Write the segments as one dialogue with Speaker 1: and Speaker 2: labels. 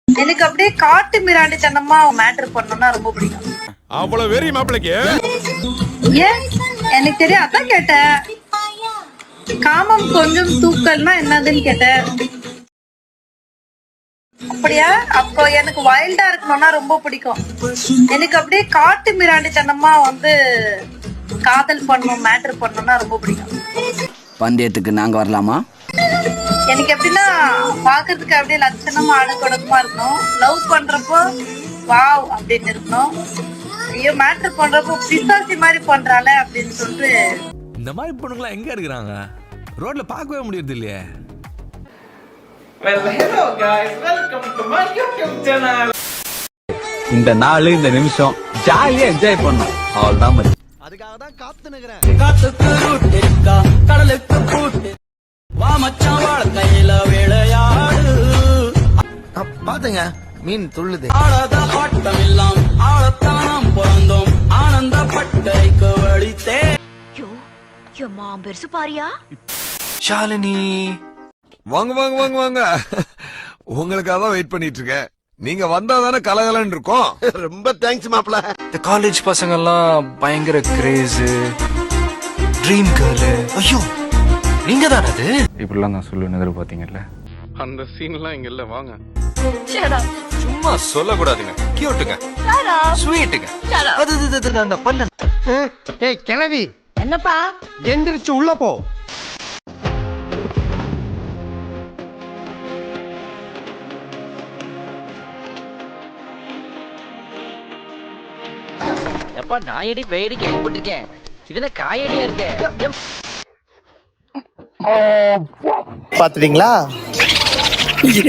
Speaker 1: எனக்கு அப்படியே காட்டு மிராண்டித்தனமா மேட்டர் பண்ணணும்னா ரொம்ப பிடிக்கும்.
Speaker 2: அவ்வளவு வெறி மாப்பிளைக்கு.
Speaker 1: ஏன் எனக்கு தெரியும், அதான் கேட்டேன். காமம் கொஞ்சம் தூக்கல்னா என்னதுன்னு கேட்டேன். அப்படியா? அப்போ எனக்கு வைல்டா இருக்கணும்னா ரொம்ப பிடிக்கும். எனக்கு அப்படியே காட்டு மிராண்டித்தனமா காதல் பண்ணணும் மேட்டர் பண்ணணும்னா ரொம்ப பிடிக்கும்.
Speaker 3: பந்தயத்துக்கு நாங்க வரலாமா?
Speaker 1: எனக்கு எப்படின்னா பாக்குறதுக்கு அப்படியே லட்சணமா அடக்கொடக்கமா இருக்கணும். லவ் பண்றப்போ வாவ் அப்படின்னு இருக்கணும். ஐயோ மேட்டர் பண்றப்போ பிசாசி மாதிரி பண்றாளே அப்படின்னு சொல்லிட்டு.
Speaker 4: இந்த மாதிரி பொண்ணுங்களா எங்க இருக்கிறாங்க? ரோட்ல பார்க்கவே முடியறது இல்லையே.
Speaker 5: Well, hello guys, welcome to my YouTube channel.
Speaker 6: இந்த நாள் இந்த நிமிஷம் ஜாலியா என்ஜாய் பண்ணோம். அவ்வளவுதான் மச்சி.
Speaker 7: அதுக்காக தான் காத்து நிக்கிறேன். காத்துக்கு ரூட் இருக்கா, கடலுக்கு பூட்டு. வா மச்சான் வாழ்க்கையில விளையாடு.
Speaker 8: பாத்துங்க மீன் துள்ளுது.
Speaker 7: ஆடாத ஆட்டம் எல்லாம் ஆடத்தானம் பிறந்தோம். ஆனந்த பட்டைக்கு வழித்தே.
Speaker 9: மாம் பெருசு பாரியா?
Speaker 2: ஷாலினி வாங்க வாங்க வாங்க வாங்க. உங்களுக்காக தான் வெயிட் பண்ணிட்டு இருக்கேன். நீங்க வந்தாதானே கலகலன்னு இருக்கும்.
Speaker 8: ரொம்ப தேங்க்ஸ் மாப்ள.
Speaker 10: இந்த காலேஜ் பசங்க எல்லாம் பயங்கர கிரேஸ், ட்ரீம் கேர்ள். ஐயோ நீங்க தானே அது? இப்படிலாம் நான் சொல்லுவேன் எதிர்பார்த்தீங்கல்ல.
Speaker 2: அந்த சீன்லாம் இங்க இல்ல. வாங்க.
Speaker 10: சும்மா சொல்லக்கூடாதுங்க. கியூட்டுங்க, ஸ்வீட்டுங்க. அது அந்த பல்ல.
Speaker 8: ஏய் கிளவி,
Speaker 9: என்னப்பா?
Speaker 8: எந்திரிச்சு உள்ள போ.
Speaker 9: எப்பா நாயடி வேடி கேள்விப்பட்டிருக்கேன். இதுல காயடியா இருக்க.
Speaker 8: பாத்துட்டீங்களா?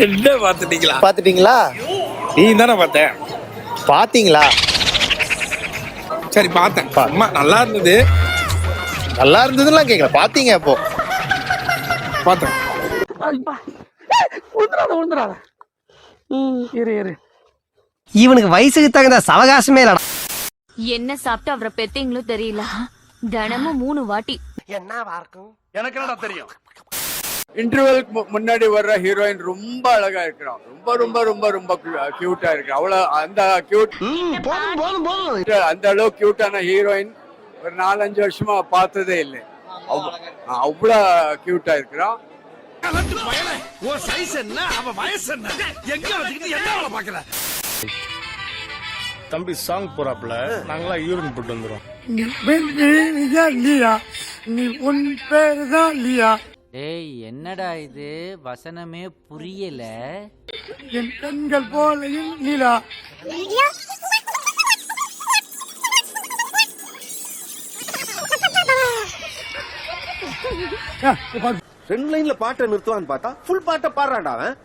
Speaker 4: என்ன பாத்துட்டீங்களா?
Speaker 8: பாத்துட்டீங்களா?
Speaker 4: நீ தானே பார்த்த?
Speaker 8: பாத்தீங்களா?
Speaker 4: சரி பார்த்தேன். அம்மா நல்லா இருந்தது.
Speaker 8: நல்லா இருந்ததுலாம் கேக்கல, பாத்தீங்க அப்போ?
Speaker 4: பார்த்தேன்.
Speaker 7: இவனுக்கு வயசுக்கு தகுந்த சவகாசமே இல்லடா.
Speaker 9: என்ன சாப்பிட்டு அவரை பெத்தீங்களோ தெரியல. தினமும் 3 வாட்டி.
Speaker 8: என்னவா இருக்கும்?
Speaker 4: எனக்கு என்னடா தெரியும். இன்டர்வெலுக்கு முன்னாடி வர்ற ஹீரோயின் ரொம்ப அழகா இருக்கிறான். ரொம்ப ரொம்ப ரொம்ப ரொம்ப கியூட்டா இருக்கு. அவ்வளவு அந்த கியூட் அந்த அளவு கியூட்டான ஹீரோயின் ஒரு 4-5 வருஷமா பார்த்ததே இல்லை. அவ்வளவு கியூட்டா இருக்கிறான்.
Speaker 2: தம்பி சாங் போறாப்ல, நாங்களா யூரின் போட்டு வந்துரும்.
Speaker 7: ஏய் என்னடா இது, வசனமே புரியல.
Speaker 8: என் கண்கள் போலையும் லீலா. ரெண்டு லைன்ல பாட்டை நிறுத்துவான்னு பார்த்தா ஃபுல் பாட்டை பாடுறான்டா அவன்.